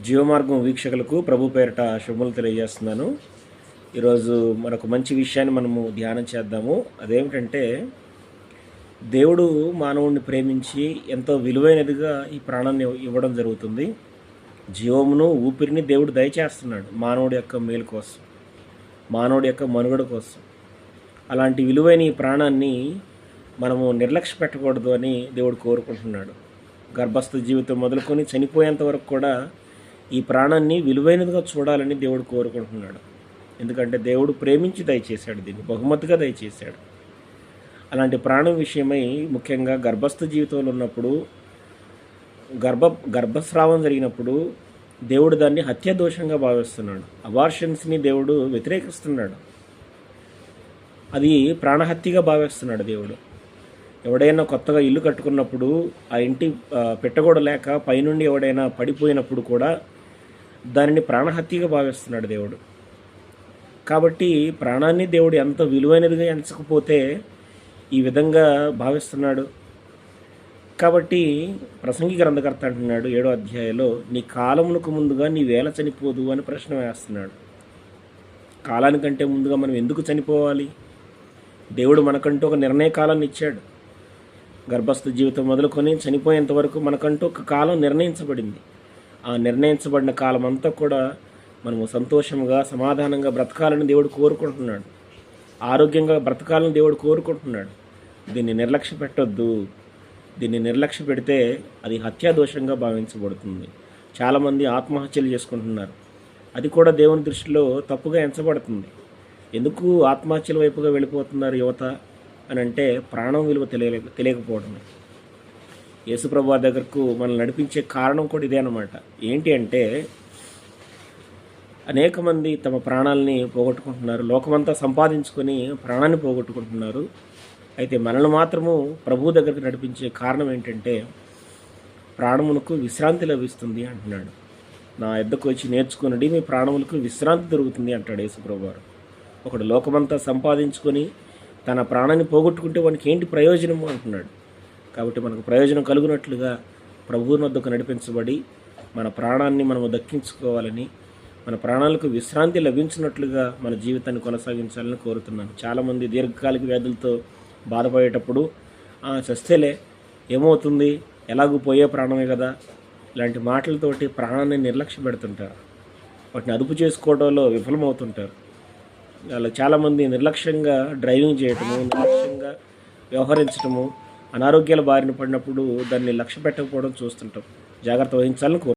జీవమార్గం వీక్షకులకు ప్రభు పేరిట శుభములు తెలియజేస్తున్నాను. ఈరోజు మరొక మంచి విషయాన్ని మనము ధ్యానం చేద్దాము. అదేమిటంటే, దేవుడు మానవుడిని ప్రేమించి ఎంతో విలువైనదిగా ఈ ప్రాణాన్ని ఇవ్వడం జరుగుతుంది. జీవమును ఊపిరిని దేవుడు దయచేస్తున్నాడు మానవుడి యొక్క మేలు కోసం, మానవుడి యొక్క మనుగడ కోసం. అలాంటి విలువైన ఈ ప్రాణాన్ని మనము నిర్లక్ష్య పెట్టకూడదు అని దేవుడు కోరుకుంటున్నాడు. గర్భస్థ జీవితం మొదలుకొని చనిపోయేంత వరకు కూడా ఈ ప్రాణాన్ని విలువైనదిగా చూడాలని దేవుడు కోరుకుంటున్నాడు. ఎందుకంటే దేవుడు ప్రేమించి దయచేశాడు, దీన్ని బహుమతిగా దయచేశాడు. అలాంటి ప్రాణం విషయమై ముఖ్యంగా గర్భస్థ జీవితంలో ఉన్నప్పుడు, గర్భస్రావం జరిగినప్పుడు దేవుడు దాన్ని హత్యాదోషంగా భావిస్తున్నాడు. అబార్షన్స్ని దేవుడు వ్యతిరేకిస్తున్నాడు. అది ప్రాణహత్యగా భావిస్తున్నాడు దేవుడు. ఎవడైనా కొత్తగా ఇల్లు కట్టుకున్నప్పుడు ఆ ఇంటి పెట్టగోడ లేక పైనుండి ఎవడైనా పడిపోయినప్పుడు కూడా దానిని ప్రాణహత్యగా భావిస్తున్నాడు దేవుడు. కాబట్టి ప్రాణాన్ని దేవుడు ఎంత విలువైనదిగా ఎంచకపోతే ఈ విధంగా భావిస్తున్నాడు. కాబట్టి ప్రసంగి గ్రంథకర్త అంటున్నాడు 7వ అధ్యాయంలో, నీ కాలమునకు ముందుగా నీ వేళ చనిపోదు అని ప్రశ్న వేస్తున్నాడు. కాలానికంటే ముందుగా మనం ఎందుకు చనిపోవాలి? దేవుడు మనకంటూ ఒక నిర్ణయ కాలాన్ని ఇచ్చాడు. గర్భస్థ జీవితం మొదలుకొని చనిపోయేంత వరకు మనకంటూ ఒక కాలం నిర్ణయించబడింది. ఆ నిర్ణయించబడిన కాలం అంతా కూడా మనము సంతోషంగా సమాధానంగా బ్రతకాలని దేవుడు కోరుకుంటున్నాడు. ఆరోగ్యంగా బ్రతకాలని దేవుడు కోరుకుంటున్నాడు. దీన్ని నిర్లక్ష్య పెట్టొద్దు. దీన్ని నిర్లక్ష్య పెడితే అది హత్యాదోషంగా భావించబడుతుంది. చాలామంది ఆత్మహత్యలు చేసుకుంటున్నారు. అది కూడా దేవుని దృష్టిలో తప్పుగా ఎంచబడుతుంది. ఎందుకు ఆత్మహత్యల వైపుగా వెళ్ళిపోతున్నారు యువత అని అంటే, ప్రాణం విలువ తెలియకపోవడమే. యేసుప్రభు వారి దగ్గరకు మనల్ని నడిపించే కారణం కూడా ఇదే అన్నమాట. ఏంటి అంటే, అనేక మంది తమ ప్రాణాలని పోగొట్టుకుంటున్నారు. లోకమంతా సంపాదించుకొని ప్రాణాన్ని పోగొట్టుకుంటున్నారు. అయితే మనల్ని మాత్రము ప్రభు దగ్గరికి నడిపించే కారణం ఏంటంటే, ప్రాణమునకు విశ్రాంతి లభిస్తుంది అంటున్నాడు. నా యొద్దకు వచ్చి నేర్చుకుని మీ ప్రాణములకు విశ్రాంతి దొరుకుతుంది అంటాడు యేసుప్రభు వారు. ఒకడు లోకమంతా సంపాదించుకొని తన ప్రాణాన్ని పోగొట్టుకుంటే వానికి ఏంటి ప్రయోజనము అంటున్నాడు. కాబట్టి మనకు ప్రయోజనం కలుగునట్లుగా ప్రభువుని వద్దకు నడిపించబడి మన ప్రాణాన్ని మనము దక్కించుకోవాలని, మన ప్రాణాలకు విశ్రాంతి లభించినట్లుగా మన జీవితాన్ని కొనసాగించాలని కోరుతున్నాను. చాలామంది దీర్ఘకాలిక వ్యాధులతో బాధపడేటప్పుడు చస్తేలే ఏమవుతుంది, ఎలాగూ పోయే ప్రాణమే కదా, ఇలాంటి మాటలతోటి ప్రాణాన్ని నిర్లక్ష్య పెడుతుంటారు. వాటిని అదుపు చేసుకోవడంలో విఫలమవుతుంటారు. అలా చాలామంది నిర్లక్ష్యంగా డ్రైవింగ్ చేయటము, నిర్లక్ష్యంగా వ్యవహరించటము, అనారోగ్యాల బారిన పడినప్పుడు దాన్ని లక్ష్య పెట్టకపోవడం చూస్తుంటాం. జాగ్రత్త వహించాలని